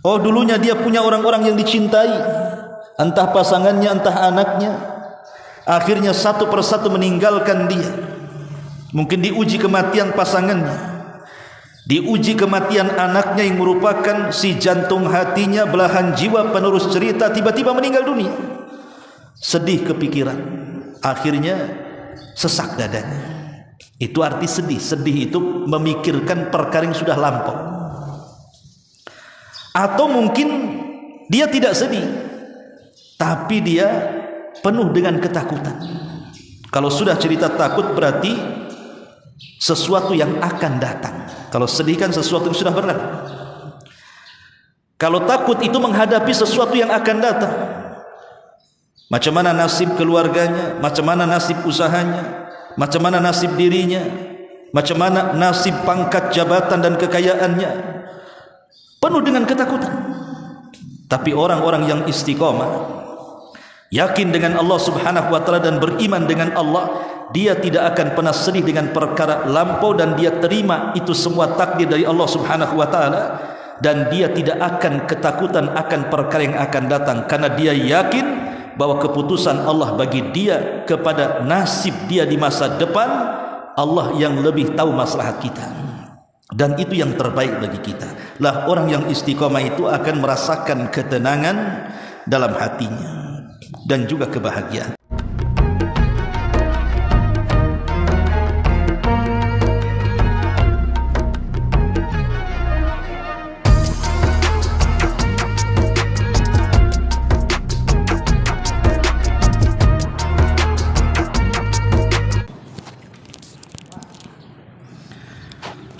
Oh, dulunya dia punya orang-orang yang dicintai, entah pasangannya, entah anaknya. Akhirnya satu persatu meninggalkan dia. Mungkin diuji kematian pasangannya, diuji kematian anaknya yang merupakan si jantung hatinya, belahan jiwa, penerus cerita, tiba-tiba meninggal dunia. Sedih kepikiran, akhirnya sesak dadanya. Itu arti sedih. Sedih itu memikirkan perkara yang sudah lampau. Atau mungkin dia tidak sedih, tapi dia penuh dengan ketakutan. Kalau sudah cerita takut berarti sesuatu yang akan datang. Kalau sedih kan sesuatu yang sudah berlalu. Kalau takut itu menghadapi sesuatu yang akan datang. Macam mana nasib keluarganya, macam mana nasib usahanya, macam mana nasib dirinya, macam mana nasib pangkat jabatan dan kekayaannya. Penuh dengan ketakutan. Tapi orang-orang yang istiqomah, yakin dengan Allah subhanahu wa ta'ala dan beriman dengan Allah, dia tidak akan pernah sedih dengan perkara lampau, dan dia terima itu semua takdir dari Allah subhanahu wa ta'ala, dan dia tidak akan ketakutan akan perkara yang akan datang, karena dia yakin bahwa keputusan Allah bagi dia kepada nasib dia di masa depan, Allah yang lebih tahu maslahat kita, dan itu yang terbaik bagi kita. Lah, orang yang istiqomah itu akan merasakan ketenangan dalam hatinya dan juga kebahagiaan.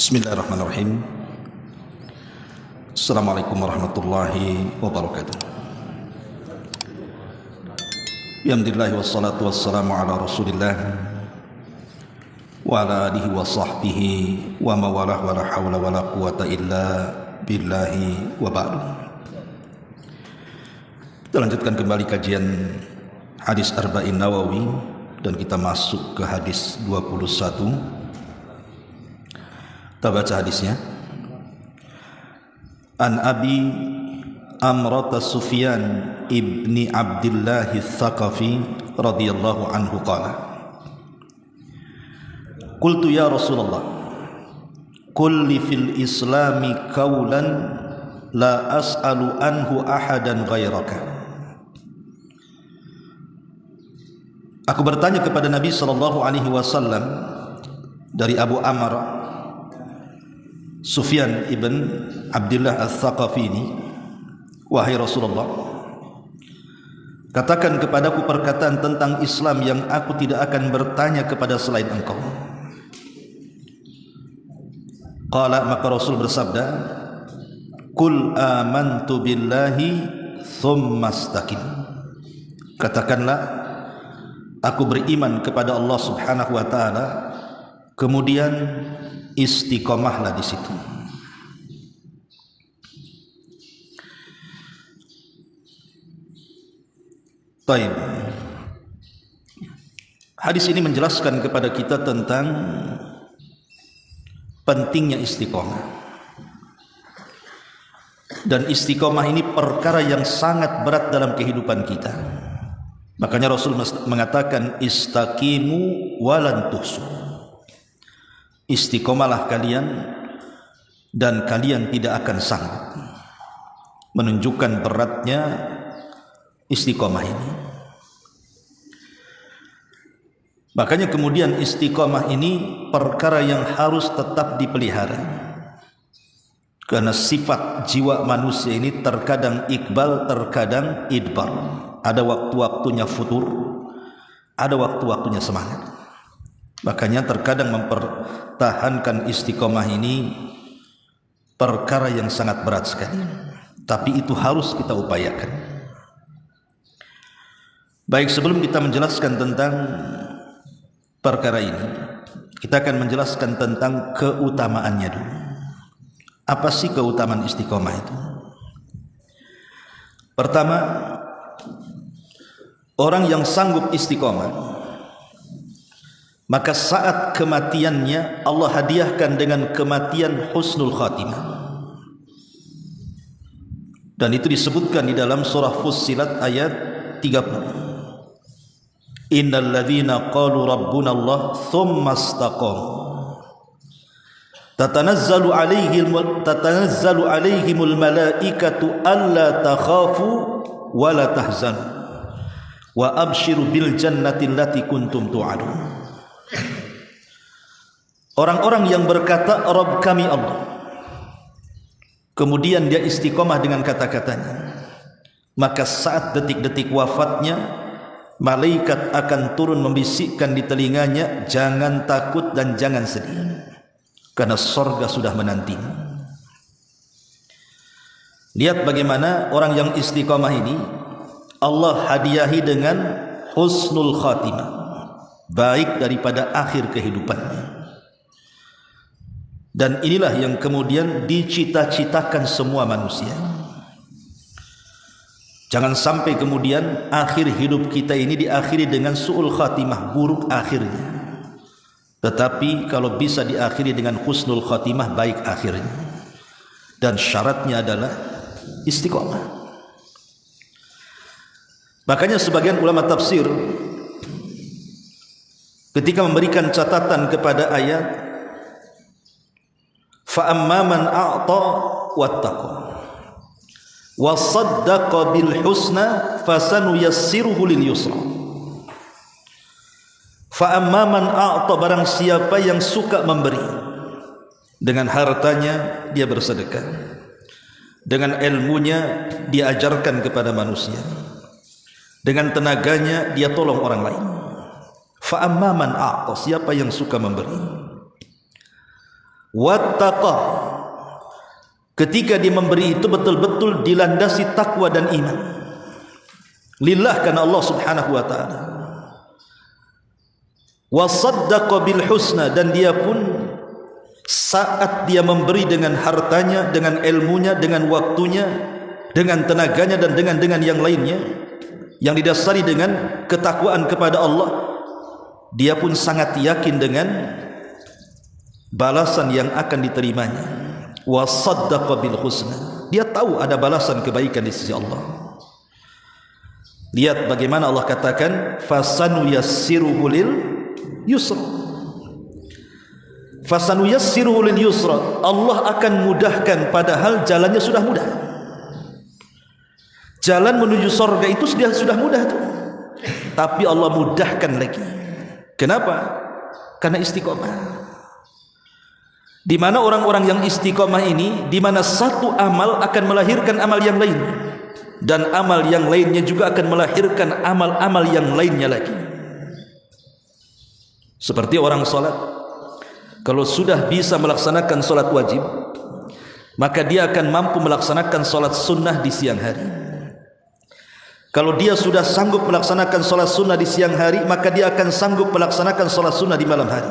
Bismillahirrahmanirrahim. Assalamualaikum warahmatullahi wabarakatuh. Alhamdulillah wassalatu wassalamu ala Rasulillah wa ala alihi wa sahbihi wa mawalah wa la hawla wa la quwata illa billahi wa ba'du. Kita lanjutkan kembali kajian hadis Arba'in Nawawi, dan kita masuk ke hadis 21. Kita baca hadisnya. An Abi Amrata Sufyan ibni Abdillah Tsaqafi radhiyallahu anhu qala, qultu ya Rasulullah, qul li fil islami qawlan la as'alu anhu ahadan ghairaka. Aku bertanya kepada Nabi sallallahu alaihi wasallam dari Abu Amr Sufyan ibn Abdullah Al-Tsaqafi ini, wahai Rasulullah, katakan kepadaku perkataan tentang Islam yang aku tidak akan bertanya kepada selain engkau. Qala, maka Rasul bersabda, qul amantu billahi thumma istaqim. Katakanlah, aku beriman kepada Allah subhanahu wa ta'ala, kemudian istiqomahlah di situ. Baik. Hadis ini menjelaskan kepada kita tentang pentingnya istiqomah. Dan istiqomah ini perkara yang sangat berat dalam kehidupan kita. Makanya Rasul mengatakan istaqimu walan tuhsu. Istiqomahlah kalian dan kalian tidak akan sanggup. Menunjukkan beratnya istiqomah ini. Makanya kemudian istiqomah ini perkara yang harus tetap dipelihara, karena sifat jiwa manusia ini terkadang iqbal, terkadang idbar. Ada waktu-waktunya futur, ada waktu-waktunya semangat. Makanya terkadang mempertahankan istiqomah ini perkara yang sangat berat sekali, tapi itu harus kita upayakan. Baik, sebelum kita menjelaskan tentang perkara ini, kita akan menjelaskan tentang keutamaannya dulu. Apa sih keutamaan istiqomah itu? Pertama, orang yang sanggup istiqomah, maka saat kematiannya Allah hadiahkan dengan kematian husnul khatimah. Dan itu disebutkan di dalam surah Fussilat ayat 30. Innal ladzina qalu rabbuna Allah tsumma istaqamu tatanazzalu alaihimul malaikatu alla takhafu wa la tahzanu wa abshiru bil jannati allati kuntum tu'adun. Orang-orang yang berkata Rabb kami Allah, kemudian dia istiqomah dengan kata-katanya, maka saat detik-detik wafatnya malaikat akan turun membisikkan di telinganya, jangan takut dan jangan sedih, karena sorga sudah menanti. Lihat bagaimana orang yang istiqomah ini Allah hadiahi dengan husnul khatimah, baik daripada akhir kehidupannya. Dan inilah yang kemudian dicita-citakan semua manusia. Jangan sampai kemudian akhir hidup kita ini diakhiri dengan su'ul khatimah, buruk akhirnya. Tetapi kalau bisa diakhiri dengan husnul khatimah, baik akhirnya. Dan syaratnya adalah istiqomah. Makanya sebagian ulama tafsir ketika memberikan catatan kepada ayat fa amma man a'ta wattaqa wa saddaqa bil husna fasanuyassiruhu lil yusra. Fa amma man a'ta, barang siapa yang suka memberi, dengan hartanya dia bersedekah, dengan ilmunya dia ajarkan kepada manusia, dengan tenaganya dia tolong orang lain. Fa amma man a'ta, siapa yang suka memberi, wattaqa, ketika dia memberi itu betul-betul dilandasi takwa dan iman lillah, karena Allah subhanahu wa ta'ala. Wasaddaqa bil husna, dan dia pun saat dia memberi dengan hartanya, dengan ilmunya, dengan waktunya, dengan tenaganya, dan dengan yang lainnya yang didasari dengan ketakwaan kepada Allah, dia pun sangat yakin dengan balasan yang akan diterimanya. Wasaddaqa bil husna, dia tahu ada balasan kebaikan di sisi Allah. Lihat bagaimana Allah katakan fasanuyassiruhu lil yusra. Fasanuyassiruhu lil yusra, Allah akan mudahkan, padahal jalannya sudah mudah. Jalan menuju surga itu sudah mudah tuh, tapi Allah mudahkan lagi. Kenapa? Karena istiqomah. Di mana orang-orang yang istiqomah ini, di mana satu amal akan melahirkan amal yang lain, dan amal yang lainnya juga akan melahirkan amal-amal yang lainnya lagi. Seperti orang salat, kalau sudah bisa melaksanakan salat wajib, maka dia akan mampu melaksanakan salat sunnah di siang hari. Kalau dia sudah sanggup melaksanakan salat sunnah di siang hari, maka dia akan sanggup melaksanakan salat sunnah di malam hari.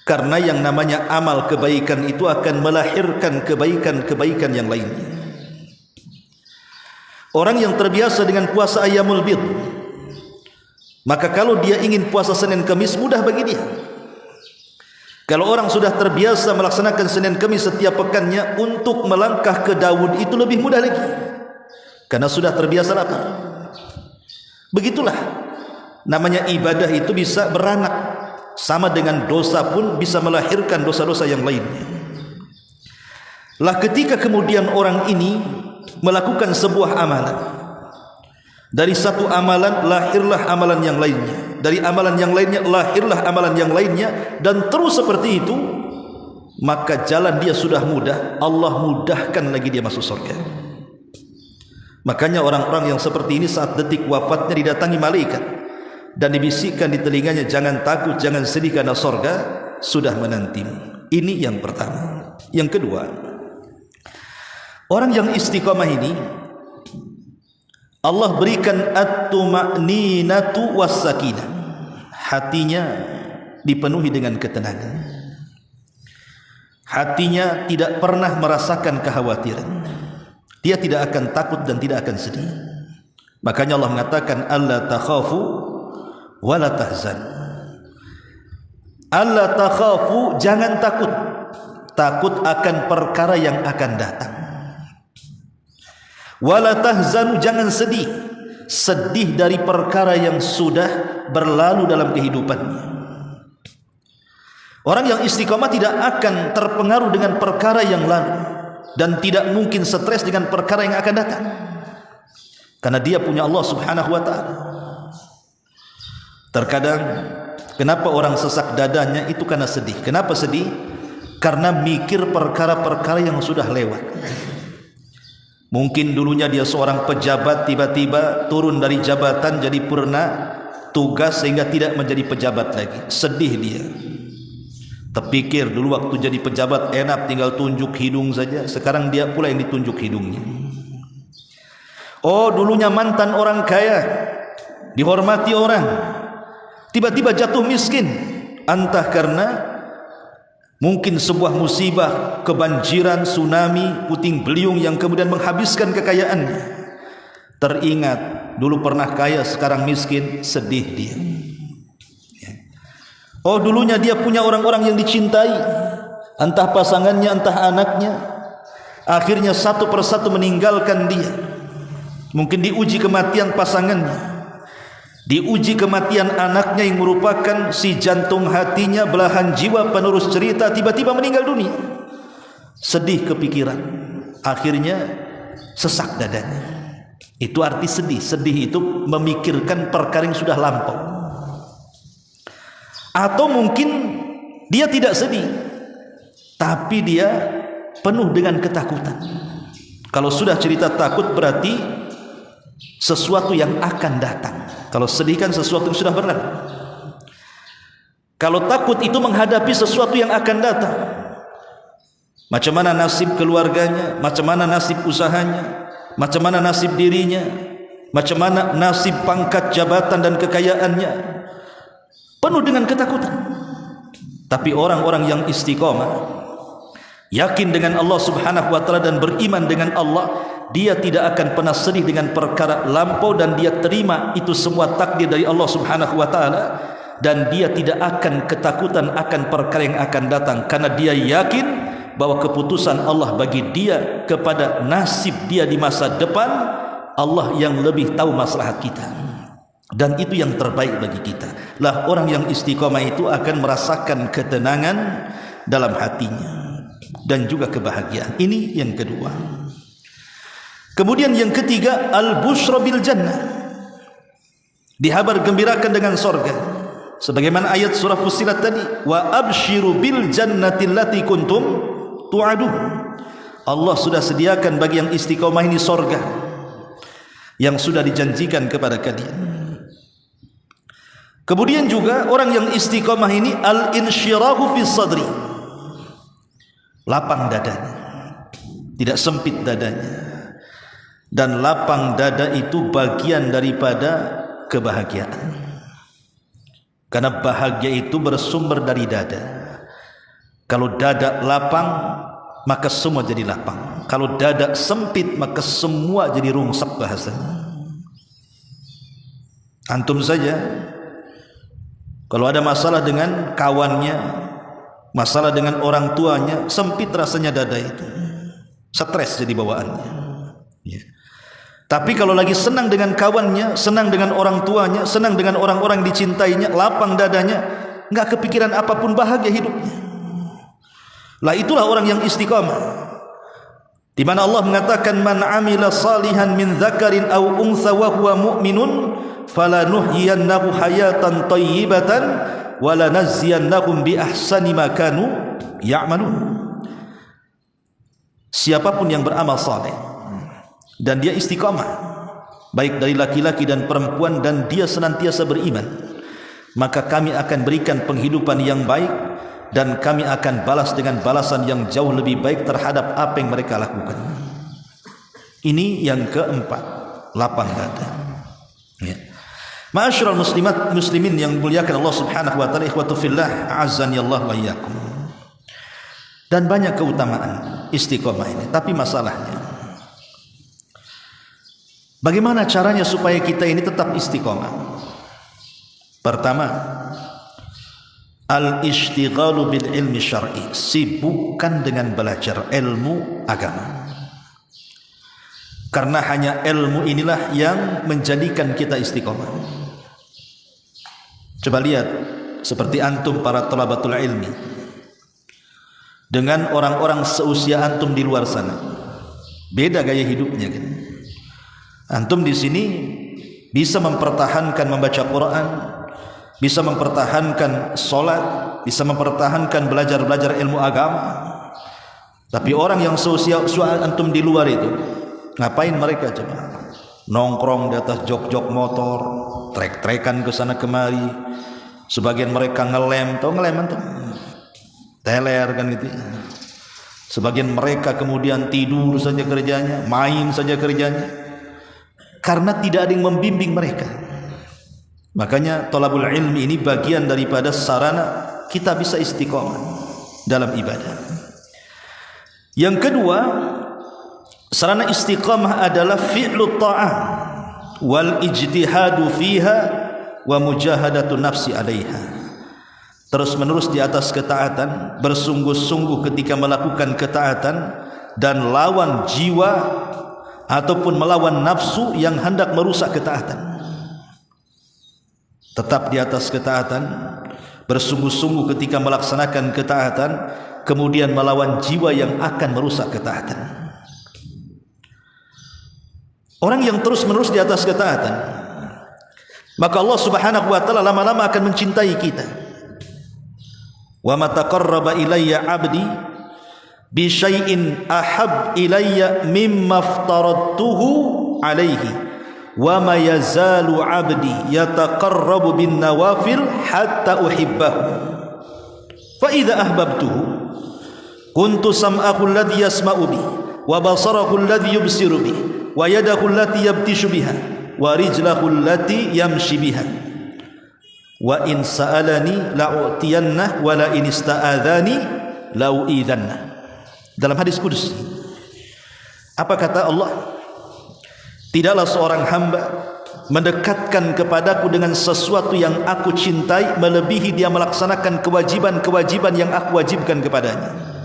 Karena yang namanya amal kebaikan itu akan melahirkan kebaikan-kebaikan yang lainnya. Orang yang terbiasa dengan puasa ayyamul bid, maka kalau dia ingin puasa Senin Kamis, mudah bagi dia. Kalau orang sudah terbiasa melaksanakan Senin Kamis setiap pekannya, untuk melangkah ke Daud itu lebih mudah lagi, karena sudah terbiasa lapar. Begitulah namanya ibadah itu bisa beranak. Sama dengan dosa pun bisa melahirkan dosa-dosa yang lainnya. Lah ketika kemudian orang ini melakukan sebuah amalan, dari satu amalan lahirlah amalan yang lainnya, dari amalan yang lainnya lahirlah amalan yang lainnya, dan terus seperti itu, maka jalan dia sudah mudah, Allah mudahkan lagi dia masuk surga. Makanya orang-orang yang seperti ini saat detik wafatnya didatangi malaikat dan dibisikkan di telinganya, jangan takut, jangan sedih, karena surga sudah menantimu. Ini yang pertama. Yang kedua, orang yang istiqamah ini Allah berikan at-tuma'ninatu was-sakinah, hatinya dipenuhi dengan ketenangan, hatinya tidak pernah merasakan kekhawatiran, dia tidak akan takut dan tidak akan sedih. Makanya Allah mengatakan alla takhafu wala tahzan. Alla takhafu, jangan takut, takut akan perkara yang akan datang. Wala tahzanu, jangan sedih. Sedih dari perkara yang sudah berlalu dalam kehidupannya. Orang yang istiqomah tidak akan terpengaruh dengan perkara yang lalu, dan tidak mungkin stres dengan perkara yang akan datang, karena dia punya Allah subhanahu wa ta'ala. Terkadang kenapa orang sesak dadanya itu karena sedih. Kenapa sedih? Karena mikir perkara-perkara yang sudah lewat. Mungkin dulunya dia seorang pejabat, tiba-tiba turun dari jabatan jadi purna tugas sehingga tidak menjadi pejabat lagi. Sedih dia. Terpikir dulu waktu jadi pejabat enak, tinggal tunjuk hidung saja. Sekarang dia pula yang ditunjuk hidungnya. Oh, dulunya mantan orang kaya, dihormati orang, tiba-tiba jatuh miskin. Entah karena mungkin sebuah musibah, kebanjiran, tsunami, puting beliung yang kemudian menghabiskan kekayaannya. Teringat dulu pernah kaya, sekarang miskin, sedih dia. Oh, dulunya dia punya orang-orang yang dicintai, entah pasangannya, entah anaknya, akhirnya satu persatu meninggalkan dia. Mungkin diuji kematian pasangannya, diuji kematian anaknya yang merupakan si jantung hatinya, belahan jiwa, penerus cerita, tiba-tiba meninggal dunia. Sedih kepikiran, akhirnya sesak dadanya. Itu arti sedih. Sedih itu memikirkan perkara yang sudah lampau. Atau mungkin dia tidak sedih, tapi dia penuh dengan ketakutan. Kalau sudah cerita takut berarti sesuatu yang akan datang. Kalau sedih kan sesuatu yang sudah berlalu. Kalau takut itu menghadapi sesuatu yang akan datang. Macam mana nasib keluarganya, macam mana nasib usahanya, macam mana nasib dirinya, macam mana nasib pangkat jabatan dan kekayaannya. Penuh dengan ketakutan. Tapi orang-orang yang istiqomah, yakin dengan Allah subhanahu wa ta'ala dan beriman dengan Allah, dia tidak akan pernah sedih dengan perkara lampau, dan dia terima itu semua takdir dari Allah subhanahu wa ta'ala, dan dia tidak akan ketakutan akan perkara yang akan datang, karena dia yakin bahwa keputusan Allah bagi dia kepada nasib dia di masa depan, Allah yang lebih tahu maslahat kita, dan itu yang terbaik bagi kita. Lah, orang yang istiqomah itu akan merasakan ketenangan dalam hatinya dan juga kebahagiaan. Ini yang kedua. Kemudian yang ketiga, al-busyra bil jannah, dihabar gembirakan dengan sorga. Sebagaimana ayat surah Fussilat tadi, wa abshiru bil jannati allati kuntum tu'adun. Allah sudah sediakan bagi yang istiqomah ini sorga yang sudah dijanjikan kepada kalian. Kemudian juga orang yang istiqomah ini al-insyirahu fi sadri, lapang dadanya, tidak sempit dadanya. Dan lapang dada itu bagian daripada kebahagiaan, karena bahagia itu bersumber dari dada. Kalau dada lapang, maka semua jadi lapang. Kalau dada sempit, maka semua jadi rungsek bahasanya. Antum saja kalau ada masalah dengan kawannya, masalah dengan orang tuanya, sempit rasanya dada itu, stres jadi bawaannya. Ya. Tapi kalau lagi senang dengan kawannya, senang dengan orang tuanya, senang dengan orang-orang dicintainya, lapang dadanya, enggak kepikiran apapun, bahagia hidupnya. Lah, itulah orang yang istiqamah. Di mana Allah mengatakan, man amila salihan min dzakarin aw untha wa huwa mu'minun falanuhyiyannahu hayatan thayyibatan walanajziyannahum bi ahsani ma kanu ya'malun. Siapapun yang beramal saleh dan dia istiqamah, baik dari laki-laki dan perempuan, dan dia senantiasa beriman, maka kami akan berikan penghidupan yang baik, dan kami akan balas dengan balasan yang jauh lebih baik terhadap apa yang mereka lakukan. Ini yang keempat, lapang dada. Ya. Ma'asyiral muslimin yang muliakan Allah subhanahu wa ta'ala, ikhwatu fillah, a'azzani Allah wa iyyakum. Dan banyak keutamaan istiqomah ini. Tapi masalahnya, bagaimana caranya supaya kita ini tetap istiqomah? Pertama, al-ishtighalu bil ilmi syar'i, sibukkan dengan belajar ilmu agama. Karena hanya ilmu inilah yang menjadikan kita istiqomah. Coba lihat seperti antum para talabatul ilmi dengan orang-orang seusia antum di luar sana. Beda gaya hidupnya kan. Antum di sini bisa mempertahankan membaca Quran, bisa mempertahankan sholat, bisa mempertahankan belajar ilmu agama. Tapi orang yang seusia antum di luar itu, ngapain mereka coba? Nongkrong di atas jok-jok motor, trek-trekan ke sana kemari. Sebagian mereka ngelem, tahu ngelem antum? Teler kan gitu. Sebagian mereka kemudian tidur saja kerjanya, main saja kerjanya. Karena tidak ada yang membimbing mereka. Makanya thalabul ilmi ini bagian daripada sarana kita bisa istiqomah dalam ibadah. Yang kedua, sarana istiqamah adalah fi'lut ta'ah wal ijtihadu fiha wa mujahadatu nafsi 'alaiha. Terus menerus di atas ketaatan, bersungguh-sungguh ketika melakukan ketaatan dan lawan jiwa ataupun melawan nafsu yang hendak merusak ketaatan. Tetap di atas ketaatan, bersungguh-sungguh ketika melaksanakan ketaatan, kemudian melawan jiwa yang akan merusak ketaatan. Orang yang terus-menerus di atas ketaatan, maka Allah Subhanahu wa taala lama-lama akan mencintai kita. Wa ma taqarraba ilayya 'abdi bi syai'in ahab ilayya mimma aftaradtuhu 'alaihi wa ma yazalu 'abdi yataqarrabu bin nawafil hatta uhibbahu fa idza ahbabtuhu kuntu sam'ahu alladhi yasma'u bi wa basarahu alladhi yubsiru bi wa yadahu allati yabtishu biha wa rijlahu allati yamshi biha wa in sa'alani la'u'tiyannah wa la in ista'adhani la'u'idhannah. Dalam hadis qudsi, apa kata Allah? Tidaklah seorang hamba mendekatkan kepadaku dengan sesuatu yang aku cintai melebihi dia melaksanakan kewajiban-kewajiban yang aku wajibkan kepadanya.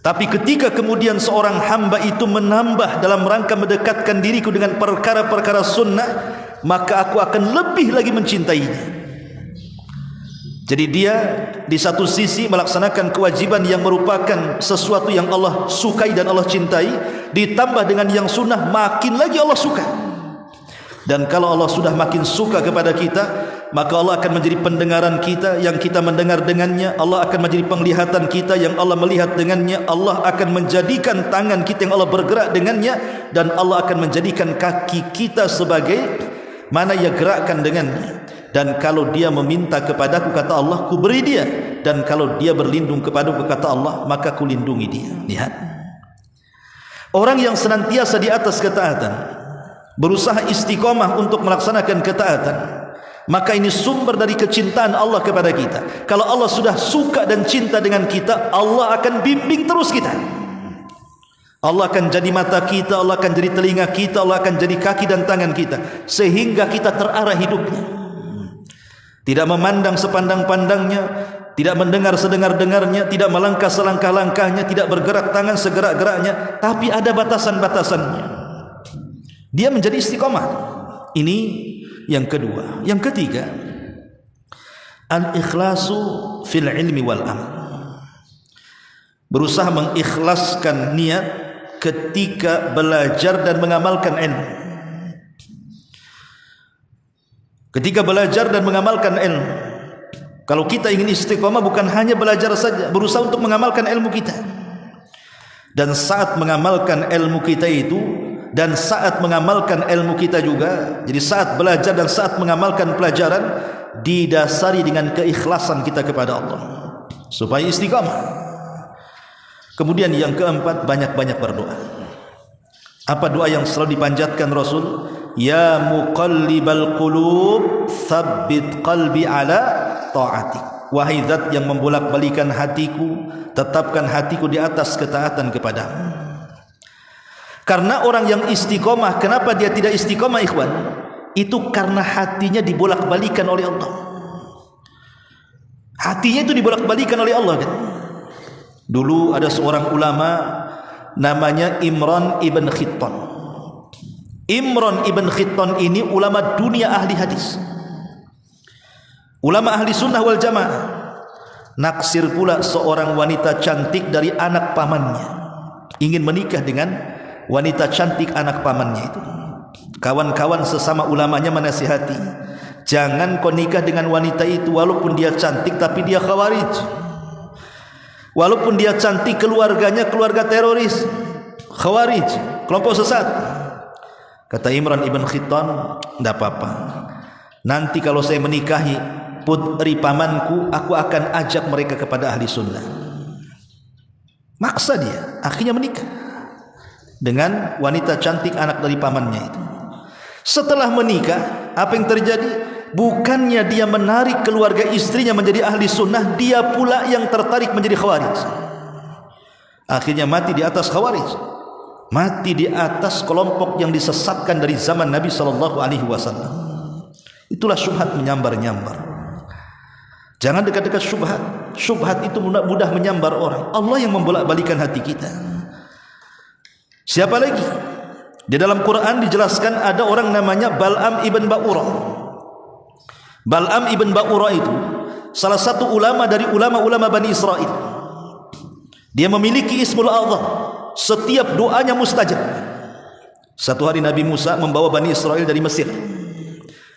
Tapi ketika kemudian seorang hamba itu menambah dalam rangka mendekatkan diriku dengan perkara-perkara sunnah, maka aku akan lebih lagi mencintainya. Jadi dia di satu sisi melaksanakan kewajiban yang merupakan sesuatu yang Allah sukai dan Allah cintai, ditambah dengan yang sunnah, makin lagi Allah suka. Dan kalau Allah sudah makin suka kepada kita, maka Allah akan menjadi pendengaran kita yang kita mendengar dengannya, Allah akan menjadi penglihatan kita yang Allah melihat dengannya, Allah akan menjadikan tangan kita yang Allah bergerak dengannya, dan Allah akan menjadikan kaki kita sebagai mana ia gerakkan dengannya. Dan kalau dia meminta kepadaku, kata Allah, ku beri dia. Dan kalau dia berlindung kepadaku, kata Allah, maka ku lindungi dia. Lihat, orang yang senantiasa di atas ketaatan, berusaha istiqomah untuk melaksanakan ketaatan, maka ini sumber dari kecintaan Allah kepada kita. Kalau Allah sudah suka dan cinta dengan kita, Allah akan bimbing terus kita. Allah akan jadi mata kita, Allah akan jadi telinga kita, Allah akan jadi kaki dan tangan kita, sehingga kita terarah hidupnya. Tidak memandang sepandang-pandangnya, tidak mendengar sedengar-dengarnya, tidak melangkah selangkah-langkahnya, tidak bergerak tangan segerak-geraknya, tapi ada batasan-batasannya. Dia menjadi istiqomah. Ini yang kedua. Yang ketiga, al-ikhlasu fil ilmi wal amal. Berusaha mengikhlaskan niat ketika belajar dan mengamalkan ilmu. Ketika belajar dan mengamalkan ilmu. Kalau kita ingin istiqomah, bukan hanya belajar saja, berusaha untuk mengamalkan ilmu kita. Dan saat mengamalkan ilmu kita itu, dan saat mengamalkan ilmu kita juga, jadi saat belajar dan saat mengamalkan pelajaran, didasari dengan keikhlasan kita kepada Allah, supaya istiqomah. Kemudian yang keempat, banyak-banyak berdoa. Apa doa yang selalu dipanjatkan Rasul? Ya muqallibal qulub, tsabbit qalbi ala ta'atik. Wahai zat yang membolak-balikan hatiku, tetapkan hatiku di atas ketaatan kepadamu. Karena orang yang istiqomah, kenapa dia tidak istiqomah ikhwan? Itu karena hatinya dibolak-balikan oleh Allah. Hatinya itu dibolak-balikan oleh Allah kan? Dulu ada seorang ulama namanya Imran ibn Khittan. Imran ibn Khittan ini ulama dunia ahli hadis, ulama ahli sunnah wal jamaah. Naksir pula seorang wanita cantik dari anak pamannya, ingin menikah dengan wanita cantik anak pamannya itu. Kawan-kawan sesama ulamanya menasihati, jangan kau nikah dengan wanita itu, walaupun dia cantik tapi dia khawarij, walaupun dia cantik keluarganya keluarga teroris, khawarij, kelompok sesat. Kata Imran ibn Khittan, tidak apa-apa, nanti kalau saya menikahi putri pamanku, aku akan ajak mereka kepada ahli sunnah. Maksa dia, akhirnya menikah dengan wanita cantik anak dari pamannya itu. Setelah menikah, apa yang terjadi? Bukannya dia menarik keluarga istrinya menjadi ahli sunnah, dia pula yang tertarik menjadi khawarij. Akhirnya mati di atas khawarij, mati di atas kelompok yang disesatkan dari zaman Nabi SAW. Itulah syubhat menyambar-nyambar. Jangan dekat-dekat syubhat. Syubhat itu mudah menyambar orang. Allah yang membolak-balikan hati kita. Siapa lagi? Di dalam Quran dijelaskan ada orang namanya Bal'am ibn Ba'urah. Bal'am ibn Ba'urah itu salah satu ulama dari ulama-ulama Bani Israel. Dia memiliki ismul azam, setiap doanya mustajab. Satu hari Nabi Musa membawa Bani Israel dari Mesir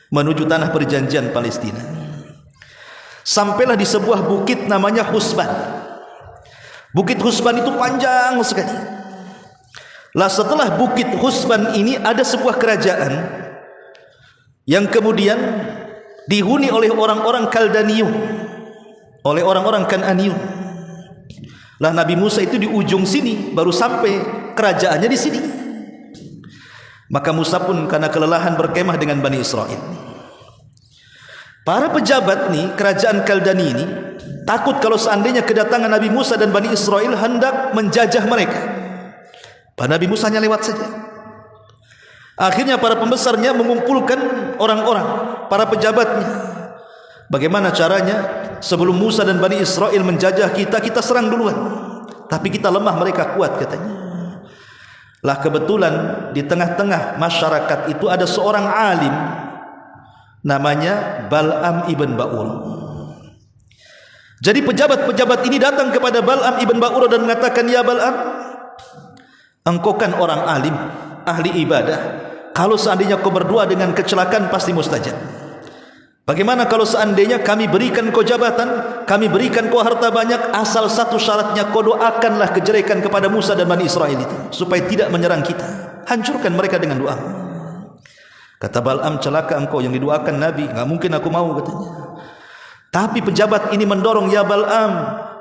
menuju tanah perjanjian Palestina. Sampailah di sebuah bukit namanya Husban. Bukit Husban itu panjang sekali. Lah setelah bukit Husban ini ada sebuah kerajaan yang kemudian dihuni oleh orang-orang Kaldaniun, oleh orang-orang Kan'aniun. Lah Nabi Musa itu di ujung sini, baru sampai kerajaannya di sini. Maka Musa pun karena kelelahan berkemah dengan Bani Israel. Para pejabat nih, kerajaan Kaldani ini takut kalau seandainya kedatangan Nabi Musa dan Bani Israel hendak menjajah mereka. Pak Nabi Musa hanya lewat saja. Akhirnya para pembesarnya mengumpulkan orang-orang, para pejabatnya. Bagaimana caranya sebelum Musa dan Bani Israel menjajah kita, kita serang duluan. Tapi kita lemah, mereka kuat katanya. Lah kebetulan di tengah-tengah masyarakat itu ada seorang alim namanya Bal'am ibn Ba'urah. Jadi pejabat-pejabat ini datang kepada Bal'am ibn Ba'urah dan mengatakan, ya Bal'am, engkau kan orang alim, ahli ibadah. Kalau seandainya kau berdoa dengan kecelakaan pasti mustajab. Bagaimana kalau seandainya kami berikan kau jabatan, kami berikan kau harta banyak, asal satu syaratnya kau doakanlah kejelekan kepada Musa dan Bani Israel itu, supaya tidak menyerang kita. Hancurkan mereka dengan doa. Kata Bal'am, celaka engkau, yang didoakan Nabi, enggak mungkin aku mau katanya. Tapi pejabat ini mendorong, ya Bal'am,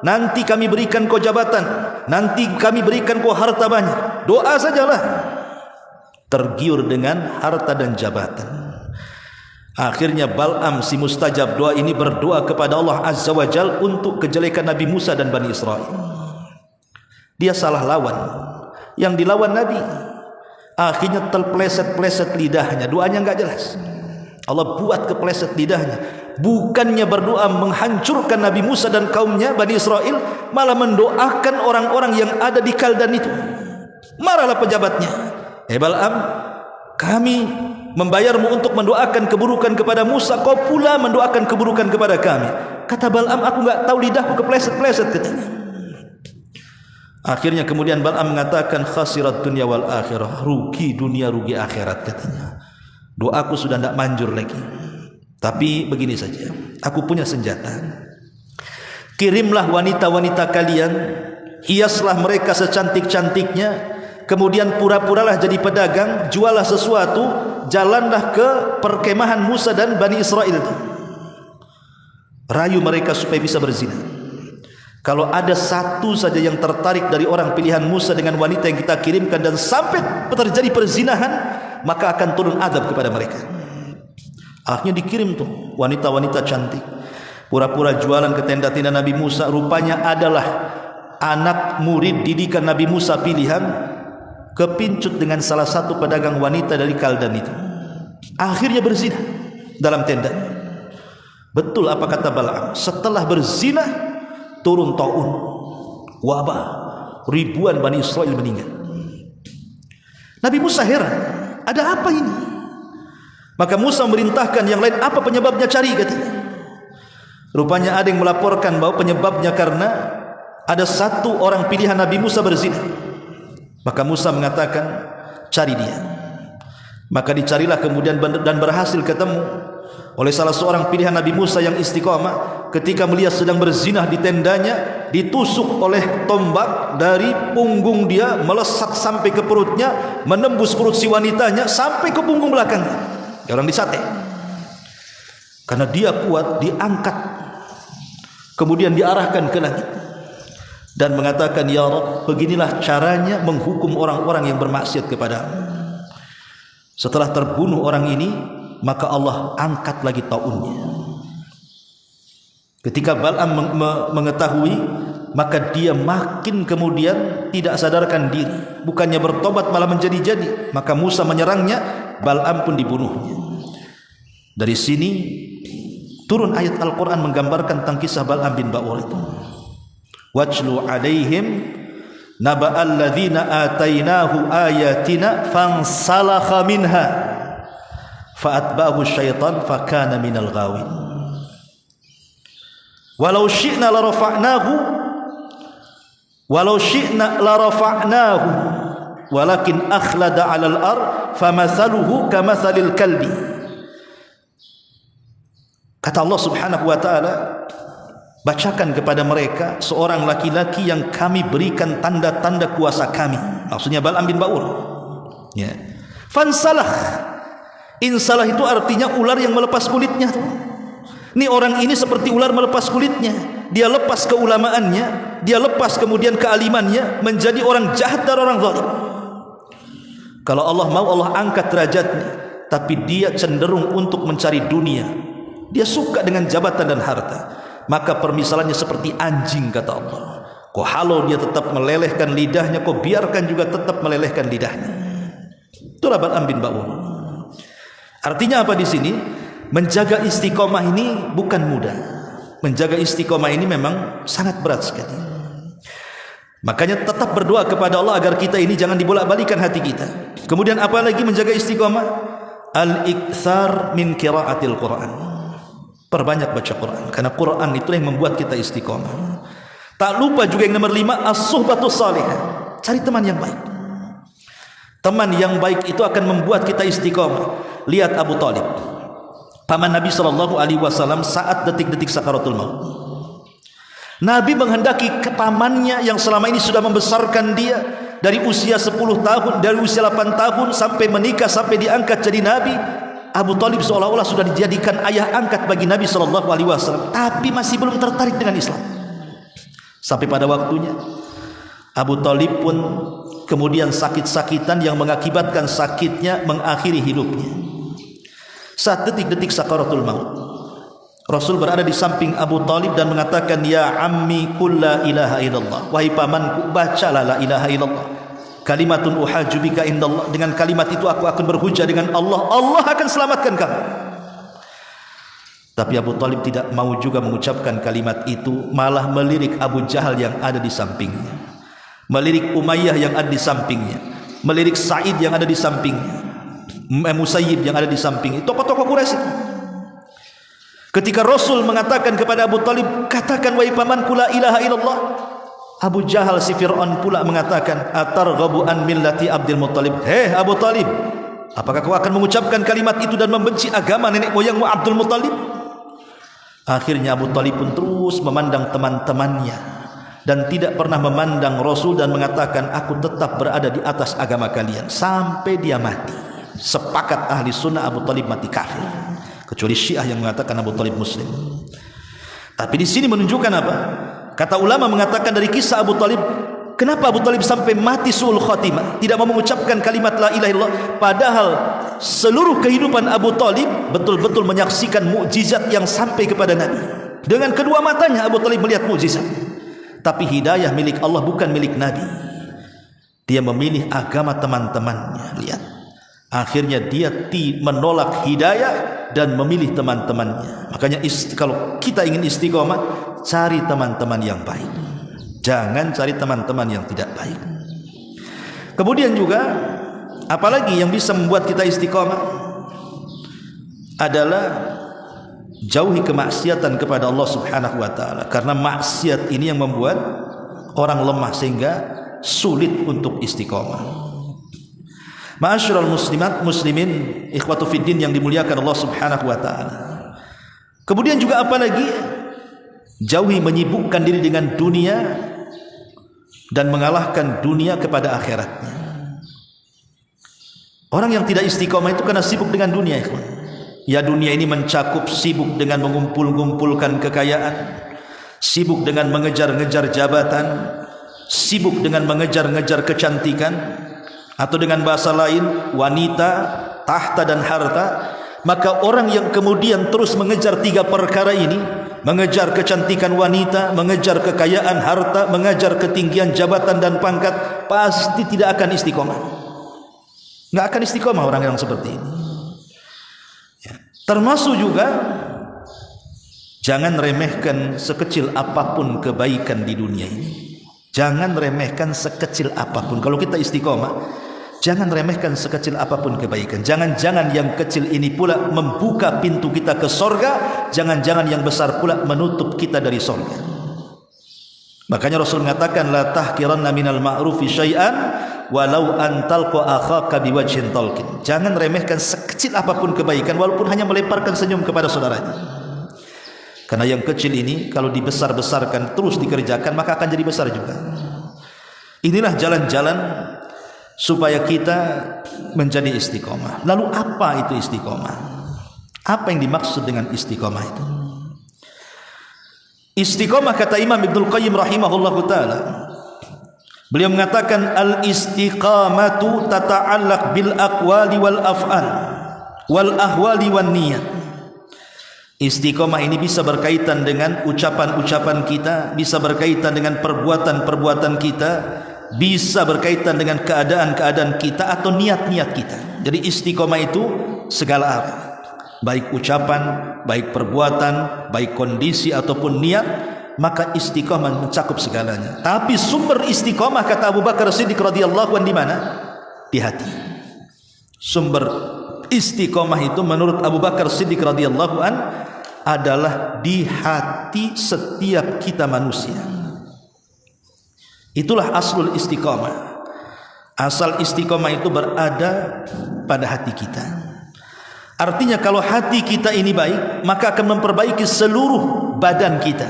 nanti kami berikan kau jabatan, nanti kami berikan kau harta banyak, doa sajalah. Tergiur dengan harta dan jabatan. Akhirnya Bal'am si mustajab doa ini berdoa kepada Allah Azza wa Jal untuk kejelekan Nabi Musa dan Bani Israel. Dia salah lawan, yang dilawan Nabi. Akhirnya terpleset-pleset lidahnya, doanya enggak jelas. Allah buat kepleset lidahnya. Bukannya berdoa menghancurkan Nabi Musa dan kaumnya Bani Israel, malah mendoakan orang-orang yang ada di Kaldan itu. Marahlah pejabatnya. Bal'am, kami membayarmu untuk mendoakan keburukan kepada Musa, kau pula mendoakan keburukan kepada kami. Kata Bal'am, aku enggak tahu, lidahku kepleset-pleset katanya. Akhirnya kemudian Bal'am mengatakan, khasirat dunia wal akhirah, rugi dunia rugi akhirat katanya. Doaku sudah tidak manjur lagi. Tapi begini saja, aku punya senjata. Kirimlah wanita-wanita kalian, hiaslah mereka secantik-cantiknya, kemudian pura-puralah jadi pedagang, jualah sesuatu, jalanlah ke perkemahan Musa dan Bani Israel itu. Rayu mereka supaya bisa berzina. Kalau ada satu saja yang tertarik dari orang pilihan Musa dengan wanita yang kita kirimkan dan sampai terjadi perzinahan, maka akan turun adab kepada mereka. Akhirnya dikirim tuh wanita-wanita cantik, pura-pura jualan ke tenda-tenda Nabi Musa. Rupanya adalah anak murid didikan Nabi Musa pilihan, kepincut dengan salah satu pedagang wanita dari Kaldan itu. Akhirnya berzina dalam tendanya. Betul apa kata Bal'am, setelah berzina turun taun, wabah, ribuan Bani Israel meninggal. Nabi Musa heran, ada apa ini? Maka Musa memerintahkan yang lain, apa penyebabnya, cari katanya. Rupanya ada yang melaporkan bahwa penyebabnya karena ada satu orang pilihan Nabi Musa berzina. Maka Musa mengatakan, cari dia. Maka dicarilah kemudian dan berhasil ketemu oleh salah seorang pilihan Nabi Musa yang istiqamah. Ketika melihat sedang berzinah di tendanya, ditusuk oleh tombak dari punggung dia, melesat sampai ke perutnya, menembus perut si wanitanya sampai ke punggung belakangnya. Orang disate. Karena dia kuat, diangkat, kemudian diarahkan ke langit dan mengatakan, ya Rabb, beginilah caranya menghukum orang-orang yang bermaksiat kepadamu. Setelah terbunuh orang ini, maka Allah angkat lagi taunnya. Ketika Bal'am mengetahui, maka dia makin kemudian tidak sadarkan diri, bukannya bertobat malah menjadi-jadi. Maka Musa menyerangnya, Bal'am pun dibunuhnya. Dari sini turun ayat Al-Quran menggambarkan tentang kisah Bal'am bin Ba'ur itu. Wajlu alaihim naba'al ladzina atainahu ayatina fansalakha minha fa'atba'ahu syaitan fakana minal ghawin. Walau syi'na la rafa'nahu walakin akhlada 'alal ard famathaluhu kamathalil kalbi. Kata Allah Subhanahu wa taala, bacakan kepada mereka seorang laki-laki yang kami berikan tanda-tanda kuasa kami. Maksudnya Bal'am bin Ba'ur. Ya. Fansalah. Insalah itu artinya ular yang melepas kulitnya. Ini orang ini seperti ular melepas kulitnya. Dia lepas keulamaannya, dia lepas kemudian kealimannya, menjadi orang jahat dan orang zalim. Kalau Allah mau, Allah angkat derajatnya, tapi dia cenderung untuk mencari dunia. Dia suka dengan jabatan dan harta. Maka permisalannya seperti anjing, kata Allah. Kau halau dia tetap melelehkan lidahnya, kau biarkan juga tetap melelehkan lidahnya. Itulah Bal'am bin Ba'ur. Artinya apa di sini? Menjaga istiqomah ini bukan mudah. Menjaga istiqomah ini memang sangat berat sekali. Makanya tetap berdoa kepada Allah agar kita ini jangan dibolak-balikan hati kita. Kemudian apa lagi menjaga istiqomah? Al-iktsar min qiraatil Quran. Perbanyak baca Quran, karena Quran itulah yang membuat kita istiqomah. Tak lupa juga yang nomor 5, as-suhbatus salihah. Cari teman yang baik. Teman yang baik itu akan membuat kita istiqomah. Lihat Abu Talib, paman Nabi SAW saat detik-detik sakaratul maut. Nabi menghendaki ke pamannya yang selama ini sudah membesarkan dia dari usia 10 tahun, dari usia 8 tahun sampai menikah, sampai diangkat jadi Nabi. Abu Talib seolah-olah sudah dijadikan ayah angkat bagi Nabi SAW, tapi masih belum tertarik dengan Islam. Sampai pada waktunya Abu Talib pun kemudian sakit-sakitan yang mengakibatkan sakitnya mengakhiri hidupnya. Saat detik-detik sakaratul maut, Rasul berada di samping Abu Talib dan mengatakan, ya ammi qul la ilaha illallah. Wahai pamanku, bacalah la ilaha illallah. Kalimatun uhajju bika indallah. Dengan kalimat itu aku akan berhujjah dengan Allah. Allah akan selamatkan kamu. Tapi Abu Talib tidak mau juga mengucapkan kalimat itu, malah melirik Abu Jahal yang ada di sampingnya, melirik Umayyah yang ada di sampingnya, melirik Sa'id yang ada di sampingnya, Musayyib yang ada di sampingnya, tokoh-tokoh Quraisy itu. Ketika Rasul mengatakan kepada Abu Talib, katakan wahai pamanku la ilaha illallah, Abu Jahal si Fir'aun pula mengatakan, atarghabu an millati Abdul Muttalib. Hei Abu Talib, apakah kau akan mengucapkan kalimat itu dan membenci agama nenek moyangmu Abdul Muttalib? Akhirnya Abu Talib pun terus memandang teman-temannya dan tidak pernah memandang Rasul dan mengatakan, aku tetap berada di atas agama kalian sampai dia mati. Sepakat ahli sunnah Abu Talib mati kafir, kecuali Syiah yang mengatakan Abu Talib muslim. Tapi di sini menunjukkan apa? Kata ulama mengatakan dari kisah Abu Talib, kenapa Abu Talib sampai mati su'ul khatimah, tidak mau mengucapkan kalimat la ilaha illallah, padahal seluruh kehidupan Abu Talib betul-betul menyaksikan mukjizat yang sampai kepada Nabi. Dengan kedua matanya Abu Talib melihat mukjizat. Tapi hidayah milik Allah, bukan milik Nabi. Dia memilih agama teman-temannya. Lihat, akhirnya dia menolak hidayah dan memilih teman-temannya. Makanya kalau kita ingin istiqomah, cari teman-teman yang baik. Jangan cari teman-teman yang tidak baik. Kemudian juga apalagi yang bisa membuat kita istiqomah adalah jauhi kemaksiatan kepada Allah Subhanahu wa taala, karena maksiat ini yang membuat orang lemah sehingga sulit untuk istiqomah. Ma'asyiral muslimin, ikhwatu fiddin yang dimuliakan Allah Subhanahu wa taala. Kemudian juga apalagi jauhi menyibukkan diri dengan dunia dan mengalahkan dunia kepada akhiratnya. Orang yang tidak istiqomah itu karena sibuk dengan dunia, ikhwan. Ya, dunia ini mencakup sibuk dengan mengumpul-ngumpulkan kekayaan, sibuk dengan mengejar-ngejar jabatan, sibuk dengan mengejar-ngejar kecantikan, atau dengan bahasa lain wanita, tahta dan harta. Maka orang yang kemudian terus mengejar tiga perkara ini, mengejar kecantikan wanita, mengejar kekayaan harta, mengejar ketinggian jabatan dan pangkat, pasti tidak akan istiqomah. Nggak akan istiqomah orang yang seperti ini. Ya. Termasuk juga jangan remehkan sekecil apapun kebaikan di dunia ini. Jangan remehkan sekecil apapun. Kalau kita istiqomah, jangan remehkan sekecil apapun kebaikan. Jangan-jangan yang kecil ini pula membuka pintu kita ke sorga. Jangan-jangan yang besar pula menutup kita dari sorga. Makanya Rasul mengatakan, la tahkiranna minal ma'rufi syai'an walau an talqa akhaka biwajhin talqin. Jangan remehkan sekecil apapun kebaikan walaupun hanya melemparkan senyum kepada saudaranya. Karena yang kecil ini kalau dibesar-besarkan terus dikerjakan maka akan jadi besar juga. Inilah jalan-jalan supaya kita menjadi istiqomah. Lalu apa itu istiqomah? Apa yang dimaksud dengan istiqomah itu? Istiqomah, kata Imam Ibnul Qayyim rahimahullahu ta'ala, beliau mengatakan al-istiqamatu tata'allaq bil aqwali wal af'al wal ahwali wan niyat. Istiqomah ini bisa berkaitan dengan ucapan-ucapan kita, bisa berkaitan dengan perbuatan-perbuatan kita, bisa berkaitan dengan keadaan-keadaan kita atau niat-niat kita. Jadi istiqomah itu segala arah, baik ucapan, baik perbuatan, baik kondisi ataupun niat, maka istiqomah mencakup segalanya. Tapi sumber istiqomah, kata Abu Bakar Siddiq radhiyallahu anhu, di mana? Di hati. Sumber istiqomah itu menurut Abu Bakar Siddiq radhiyallahu anhu adalah di hati setiap kita manusia. Itulah aslul istiqomah. Asal istiqomah itu berada pada hati kita. Artinya kalau hati kita ini baik, maka akan memperbaiki seluruh badan kita.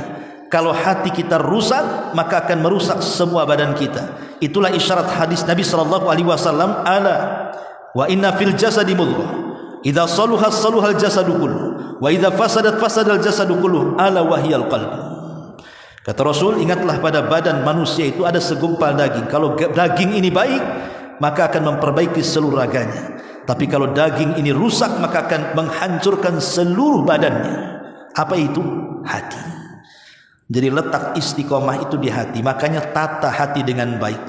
Kalau hati kita rusak, maka akan merusak semua badan kita. Itulah isyarat hadis Nabi SAW, ala wa inna fil jasadi mudghah, idza saluha saluhal jasadu kullu, wa idza fasadat fasadal jasadu kullu, ala wahyal qalbu. Kata Rasul, ingatlah pada badan manusia itu ada segumpal daging. Kalau daging ini baik, maka akan memperbaiki seluruh raganya. Tapi kalau daging ini rusak, maka akan menghancurkan seluruh badannya. Apa itu? Hati. Jadi letak istiqomah itu di hati. Makanya tata hati dengan baik.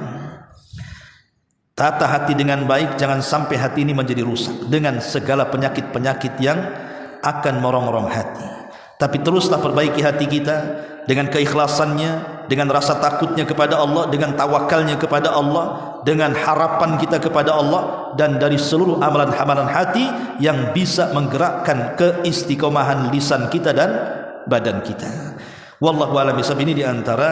Tata hati dengan baik, jangan sampai hati ini menjadi rusak dengan segala penyakit-penyakit yang akan merongrong hati. Tapi teruslah perbaiki hati kita dengan keikhlasannya, dengan rasa takutnya kepada Allah, dengan tawakalnya kepada Allah, dengan harapan kita kepada Allah, dan dari seluruh amalan-amalan hati yang bisa menggerakkan keistiqomahan lisan kita dan badan kita. Wallahu a'lam bishawab. Ini diantara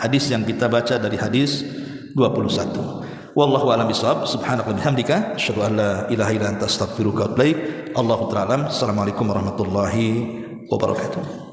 hadis yang kita baca dari hadis 21. Wallahu a'lam bishawab. Subhanaka wa bihamdika asyhadu an la ilaha illa anta astaghfiruka wa atubu ilaik. Allahu ta'ala. Assalamualaikum warahmatullahi wabarakatuh.